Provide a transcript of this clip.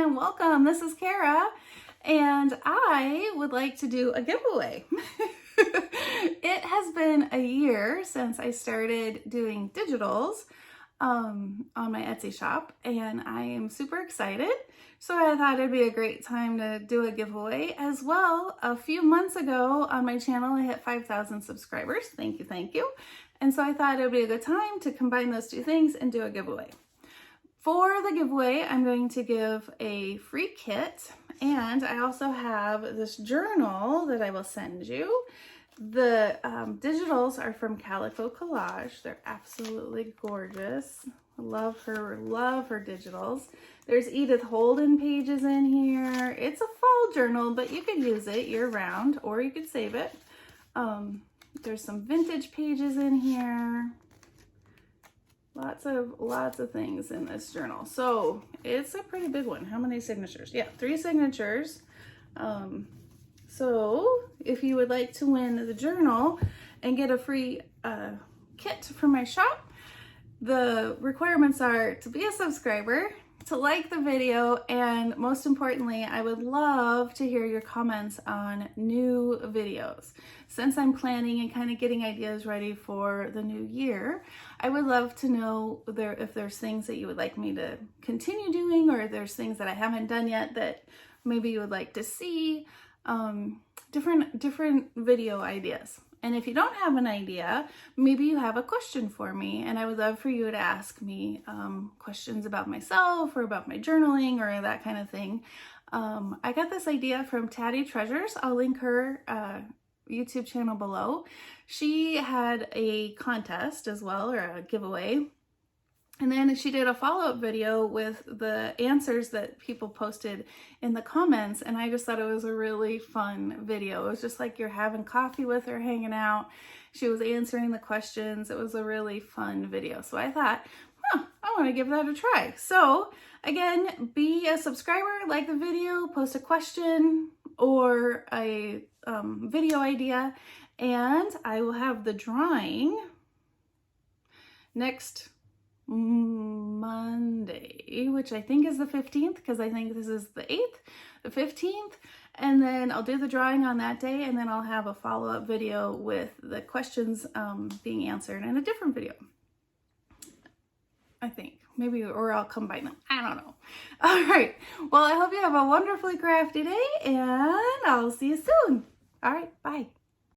and welcome. This is Cara, and I would like to do a giveaway. It has been a year since I started doing digitals on my Etsy shop, and I am super excited. So I thought it'd be a great time to do a giveaway as well. A few months ago on my channel, I hit 5,000 subscribers. Thank you, thank you. And so I thought it would be a good time to combine those two things and do a giveaway. For the giveaway, I'm going to give a free kit, and I also have this journal that I will send you. The digitals are from Calico Collage. They're absolutely gorgeous. Love her digitals. There's Edith Holden pages in here. It's a fall journal, but you could use it year round, or you could save it. There's some vintage pages in here. Lots of things in this journal. So it's a pretty big one. How many signatures? Yeah, 3 signatures. So if you would like to win the journal and get a free kit from my shop, the requirements are to be a subscriber, to like the video, and most importantly, I would love to hear your comments on new videos. Since I'm planning and kind of getting ideas ready for the new year, I would love to know if there's things that you would like me to continue doing, or if there's things that I haven't done yet that maybe you would like to see, different video ideas. And if you don't have an idea, maybe you have a question for me, and I would love for you to ask me questions about myself or about my journaling or that kind of thing. I got this idea from Tatty Treasures. I'll link her YouTube channel below. She had a contest as well, or a giveaway. And then she did a follow-up video with the answers that people posted in the comments, and I just thought it was a really fun video. It was just like you're having coffee with her, hanging out. She was answering the questions. It was a really fun video. So I thought, I want to give that a try. So again, be a subscriber, like the video, post a question or a video idea, and I will have the drawing next Monday, which I think is the 15th, because I think this is the 8th, the 15th, and then I'll do the drawing on that day, and then I'll have a follow-up video with the questions being answered in a different video. I think maybe, or I'll combine them. I don't know. All right. Well, I hope you have a wonderfully crafty day, and I'll see you soon. All right. Bye.